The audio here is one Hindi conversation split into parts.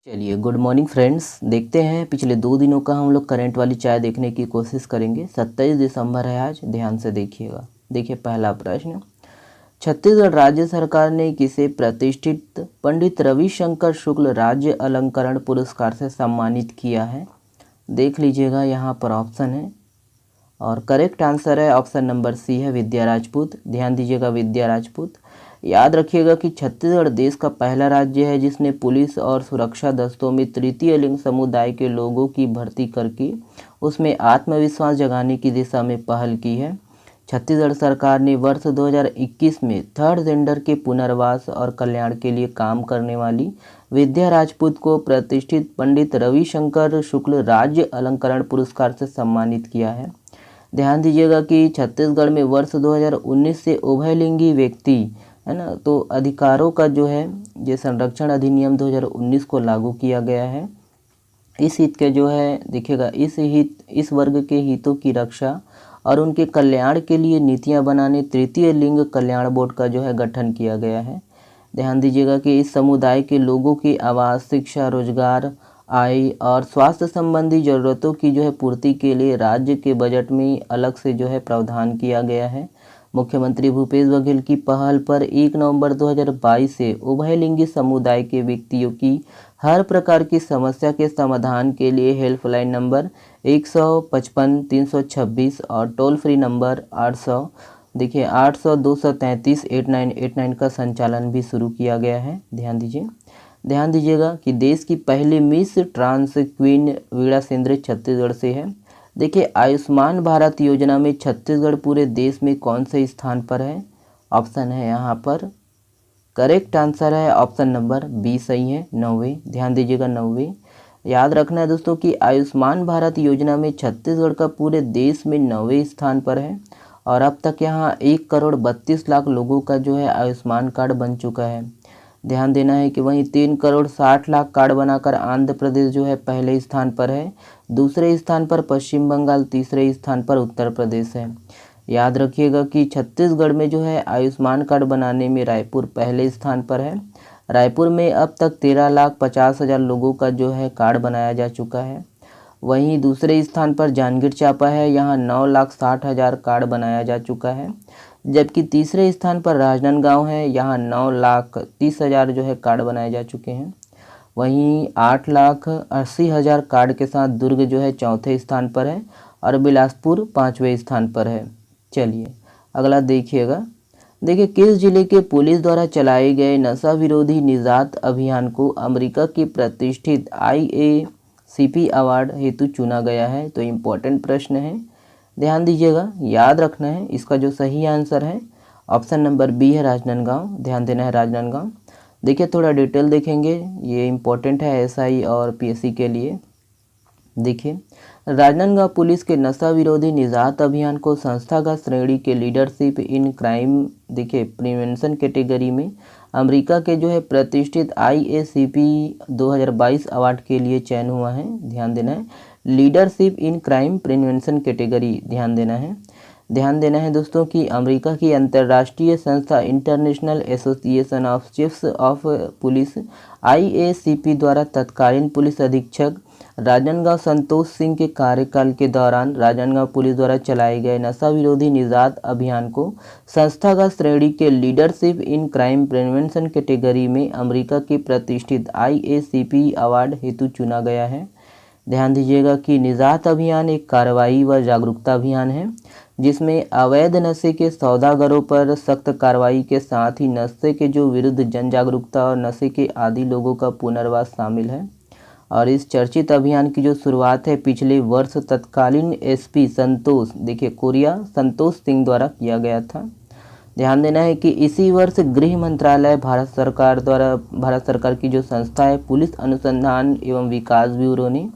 चलिए गुड मॉर्निंग फ्रेंड्स। देखते हैं पिछले 2 दिनों का हम लोग करंट वाली चाय देखने की कोशिश करेंगे। 27 दिसंबर है आज, ध्यान से देखिएगा। देखिए पहला प्रश्न, छत्तीसगढ़ राज्य सरकार ने किसे प्रतिष्ठित पंडित रविशंकर शुक्ल राज्य अलंकरण पुरस्कार से सम्मानित किया है? देख लीजिएगा, यहाँ पर ऑप्शन है और करेक्ट आंसर है ऑप्शन नंबर सी है विद्या राजपूत। ध्यान दीजिएगा, विद्या राजपूत। याद रखिएगा कि छत्तीसगढ़ देश का पहला राज्य है जिसने पुलिस और सुरक्षा दस्तों में तृतीय लिंग समुदाय के लोगों की भर्ती करके उसमें आत्मविश्वास जगाने की दिशा में पहल की है। छत्तीसगढ़ सरकार ने वर्ष 2021 में थर्ड जेंडर के पुनर्वास और कल्याण के लिए काम करने वाली विद्या राजपूत को प्रतिष्ठित पंडित रविशंकर शुक्ल राज्य अलंकरण पुरस्कार से सम्मानित किया है। ध्यान दीजिएगा कि छत्तीसगढ़ में वर्ष 2019 से उभयलिंगी व्यक्ति है ना, तो अधिकारों का जो है ये संरक्षण अधिनियम 2019 को लागू किया गया है। इस हित के जो है देखिएगा, इस वर्ग के हितों की रक्षा और उनके कल्याण के लिए नीतियां बनाने तृतीय लिंग कल्याण बोर्ड का जो है गठन किया गया है। ध्यान दीजिएगा कि इस समुदाय के लोगों की आवास, शिक्षा, रोजगार, आय और स्वास्थ्य संबंधी ज़रूरतों की जो है पूर्ति के लिए राज्य के बजट में अलग से जो है प्रावधान किया गया है। मुख्यमंत्री भूपेश बघेल की पहल पर 1 नवंबर 2022 से उभयलिंगी समुदाय के व्यक्तियों की हर प्रकार की समस्या के समाधान के लिए हेल्पलाइन नंबर 155 326 और टोल फ्री नंबर 800 233 8989 का संचालन भी शुरू किया गया है। ध्यान दीजिएगा कि देश की पहली मिस ट्रांस क्वीन वीणा सिंदरे छत्तीसगढ़ से है। देखिए, आयुष्मान भारत योजना में छत्तीसगढ़ पूरे देश में कौन से स्थान पर है? ऑप्शन है यहाँ पर, करेक्ट आंसर है ऑप्शन नंबर बी सही है, 9वें। ध्यान दीजिएगा, 9वें। याद रखना है दोस्तों कि आयुष्मान भारत योजना में छत्तीसगढ़ का पूरे देश में 9वें स्थान पर है और अब तक यहाँ 1,32,00,000 लोगों का जो है आयुष्मान कार्ड बन चुका है। ध्यान देना है कि वहीं 3,60,00,000 कार्ड बनाकर आंध्र प्रदेश जो है पहले स्थान पर है, दूसरे स्थान पर पश्चिम बंगाल, तीसरे स्थान पर उत्तर प्रदेश है। याद रखिएगा कि छत्तीसगढ़ में जो है आयुष्मान कार्ड बनाने में रायपुर पहले स्थान पर है। रायपुर में अब तक 13,50,000 लोगों का जो है कार्ड बनाया जा चुका है। वहीं दूसरे स्थान पर जांजगीर चांपा है, यहाँ 9,60,000 कार्ड बनाया जा चुका है। जबकि तीसरे स्थान पर राजनांदगांव है, यहाँ 9,30,000 जो है कार्ड बनाए जा चुके हैं। वहीं 8,80,000 कार्ड के साथ दुर्ग जो है चौथे स्थान पर है और बिलासपुर 5वें स्थान पर है। चलिए अगला देखिएगा। देखिए, किस जिले के पुलिस द्वारा चलाए गए नशा विरोधी निजात अभियान को अमेरिका के प्रतिष्ठित IACP अवार्ड हेतु चुना गया है? तो इम्पोर्टेंट प्रश्न है, ध्यान दीजिएगा, याद रखना है। इसका जो सही आंसर है ऑप्शन नंबर बी है राजनांदगांव। ध्यान देना है, राजनांदगांव। देखिए थोड़ा डिटेल देखेंगे, ये इम्पोर्टेंट है SI और PSC के लिए। देखिए, राजनांदगांव पुलिस के नशा विरोधी निजात अभियान को संस्थागत श्रेणी के लीडरशिप इन क्राइम देखिए प्रिवेंशन कैटेगरी में अमेरिका के जो है प्रतिष्ठित IACP 2022 अवार्ड के लिए चयन हुआ है। ध्यान देना है, leadership in crime prevention category. ध्यान देना है दोस्तों कि अमेरिका की अंतर्राष्ट्रीय संस्था international association of chiefs of police IACP द्वारा तत्कालीन पुलिस अधीक्षक राजनांदगांव संतोष सिंह के कार्यकाल के दौरान राजनांदगांव पुलिस द्वारा चलाए गए नशा विरोधी निजात अभियान को संस्थागत श्रेणी के leadership in crime prevention category में अमेरिका के प्रतिष्ठित IACP अवार्ड हेतु चुना गया है। ध्यान दीजिएगा कि निजात अभियान एक कार्रवाई व जागरूकता अभियान है जिसमें अवैध नशे के सौदागरों पर सख्त कार्रवाई के साथ ही नशे के जो विरुद्ध जन जागरूकता और नशे के आदी लोगों का पुनर्वास शामिल है। और इस चर्चित अभियान की जो शुरुआत है पिछले वर्ष तत्कालीन SP संतोष सिंह द्वारा किया गया था। ध्यान देना है कि इसी वर्ष गृह मंत्रालय भारत सरकार की जो संस्था है पुलिस अनुसंधान एवं विकास ब्यूरो ने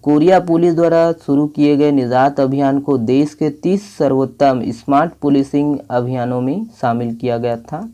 कोरिया पुलिस द्वारा शुरू किए गए निजात अभियान को देश के 30 सर्वोत्तम स्मार्ट पुलिसिंग अभियानों में शामिल किया गया था।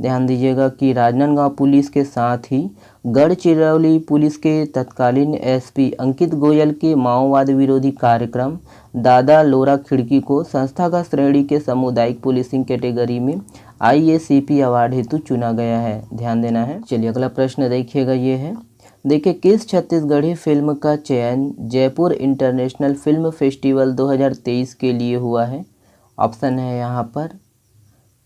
ध्यान दीजिएगा कि राजनांदगांव पुलिस के साथ ही गढ़चिरौली पुलिस के तत्कालीन SP अंकित गोयल के माओवाद विरोधी कार्यक्रम दादा लोरा खिड़की को संस्थागत श्रेणी के सामुदायिक पुलिसिंग कैटेगरी में IACP अवार्ड हेतु चुना गया है। ध्यान देना है। चलिए अगला प्रश्न देखिएगा, ये है देखिए किस छत्तीसगढ़ी फिल्म का चयन जयपुर इंटरनेशनल फिल्म फेस्टिवल 2023 के लिए हुआ है? ऑप्शन है यहाँ पर,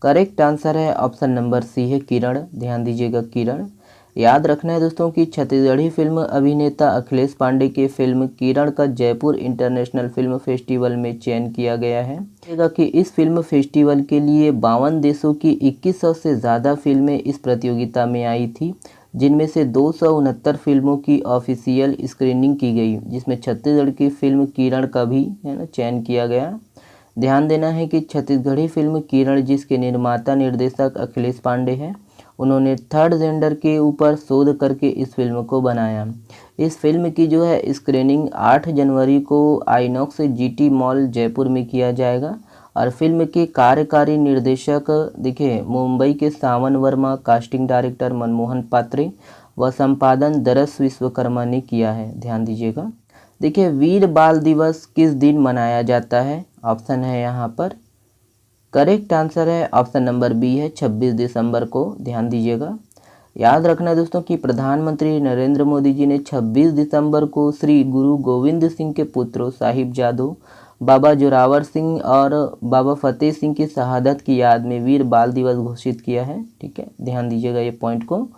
करेक्ट आंसर है ऑप्शन नंबर सी है किरण। ध्यान दीजिएगा किरण। याद रखना है दोस्तों कि छत्तीसगढ़ी फिल्म अभिनेता अखिलेश पांडे की फिल्म किरण का जयपुर इंटरनेशनल फिल्म फेस्टिवल में चयन किया गया है। देखिएगा कि इस फिल्म फेस्टिवल के लिए 52 देशों की 2100 से ज़्यादा फिल्में इस प्रतियोगिता में आई थी, जिनमें से 269 फिल्मों की ऑफिशियल स्क्रीनिंग की गई, जिसमें छत्तीसगढ़ की फिल्म किरण का भी है ना चयन किया गया। ध्यान देना है कि छत्तीसगढ़ी फिल्म किरण जिसके निर्माता निर्देशक अखिलेश पांडे हैं, उन्होंने थर्ड जेंडर के ऊपर शोध करके इस फिल्म को बनाया। इस फिल्म की जो है स्क्रीनिंग 8 जनवरी को आईनॉक्स जीटी मॉल जयपुर में किया जाएगा। और फिल्म के कार्यकारी निर्देशक देखिए मुंबई के सावन वर्मा, कास्टिंग डायरेक्टर मनमोहन पात्रे व संपादन दरस विश्वकर्मा ने किया है। ध्यान दीजिएगा। देखिए वीर बाल दिवस किस दिन मनाया जाता है? ऑप्शन है यहाँ पर, करेक्ट आंसर है ऑप्शन नंबर बी है 26 दिसंबर को। ध्यान दीजिएगा। याद रखना दोस्तों कि प्रधानमंत्री नरेंद्र मोदी जी ने 26 दिसंबर को श्री गुरु गोविंद सिंह के पुत्रों साहिबजादों बाबा जोरावर सिंह और बाबा फतेह सिंह की शहादत की याद में वीर बाल दिवस घोषित किया है। ठीक है, ध्यान दीजिएगा ये पॉइंट को।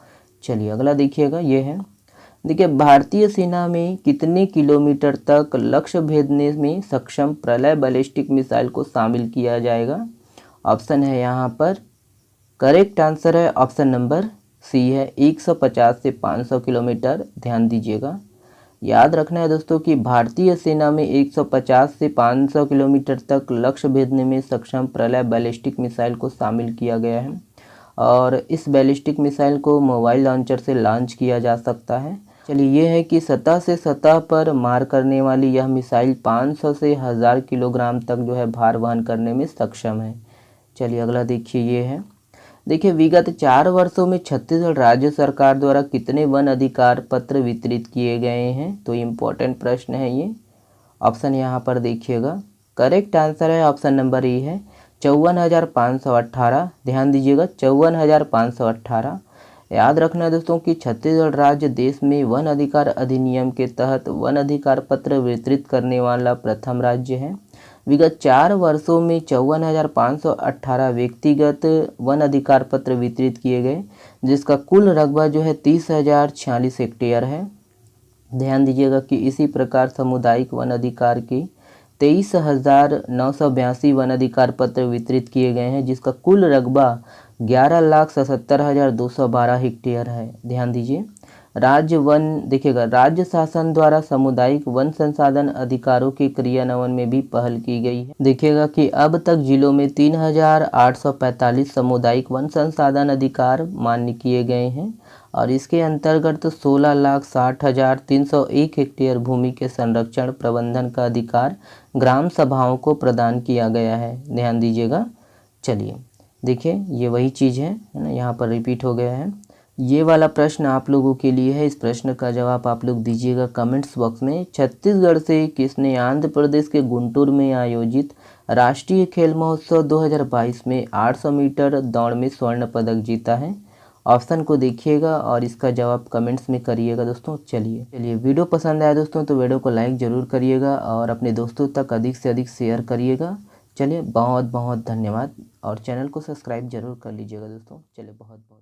चलिए अगला देखिएगा, ये है देखिए भारतीय सेना में कितने किलोमीटर तक लक्ष्य भेदने में सक्षम प्रलय बैलिस्टिक मिसाइल को शामिल किया जाएगा? ऑप्शन है यहाँ पर, करेक्ट आंसर है ऑप्शन नंबर सी है 150 से 500 किलोमीटर। ध्यान दीजिएगा। याद रखना है दोस्तों कि भारतीय सेना में 150 से 500 किलोमीटर तक लक्ष्य भेदने में सक्षम प्रलय बैलिस्टिक मिसाइल को शामिल किया गया है। और इस बैलिस्टिक मिसाइल को मोबाइल लॉन्चर से लॉन्च किया जा सकता है। चलिए ये है कि सतह से सतह पर मार करने वाली यह मिसाइल 500 से 1000 किलोग्राम तक जो है भार वहन करने में सक्षम है। चलिए अगला देखिए, ये है देखिए विगत 4 वर्षों में छत्तीसगढ़ राज्य सरकार द्वारा कितने वन अधिकार पत्र वितरित किए गए हैं? तो इम्पोर्टेंट प्रश्न है ये। ऑप्शन यहाँ पर देखिएगा, करेक्ट आंसर है ऑप्शन नंबर ए है 54,518। ध्यान दीजिएगा 54,518। याद रखना है दोस्तों कि छत्तीसगढ़ राज्य देश में वन अधिकार अधिनियम के तहत वन अधिकार पत्र वितरित करने वाला प्रथम राज्य है। विगत 4 वर्षों में 54,518 व्यक्तिगत वन अधिकार पत्र वितरित किए गए, जिसका कुल रकबा जो है 30,046 हेक्टेयर है। ध्यान दीजिएगा कि इसी प्रकार सामुदायिक वन अधिकार के 23,982 वन अधिकार पत्र वितरित किए गए हैं, जिसका कुल रकबा 11,77,212 हेक्टेयर है। ध्यान दीजिए। राज्य वन देखिएगा राज्य शासन द्वारा सामुदायिक वन संसाधन अधिकारों के क्रियान्वयन में भी पहल की गई है। देखिएगा कि अब तक जिलों में 3,845 सामुदायिक वन संसाधन अधिकार मान्य किए गए हैं और इसके अंतर्गत 16,60,301 हेक्टेयर भूमि के संरक्षण प्रबंधन का अधिकार ग्राम सभाओं को प्रदान किया गया है। ध्यान दीजिएगा। चलिए देखिए ये वही चीज़ है ना, यहाँ पर रिपीट हो गया है। ये वाला प्रश्न आप लोगों के लिए है। इस प्रश्न का जवाब आप लोग दीजिएगा कमेंट्स बॉक्स में। छत्तीसगढ़ से किसने आंध्र प्रदेश के गुंटूर में आयोजित राष्ट्रीय खेल महोत्सव 2022 में 800 मीटर दौड़ में स्वर्ण पदक जीता है? ऑप्शन को देखिएगा और इसका जवाब कमेंट्स में करिएगा दोस्तों। चलिए वीडियो पसंद आया दोस्तों तो वीडियो को लाइक ज़रूर करिएगा और अपने दोस्तों तक अधिक से अधिक शेयर करिएगा। चलिए बहुत बहुत धन्यवाद और चैनल को सब्सक्राइब जरूर कर लीजिएगा दोस्तों। चलिए बहुत बहुत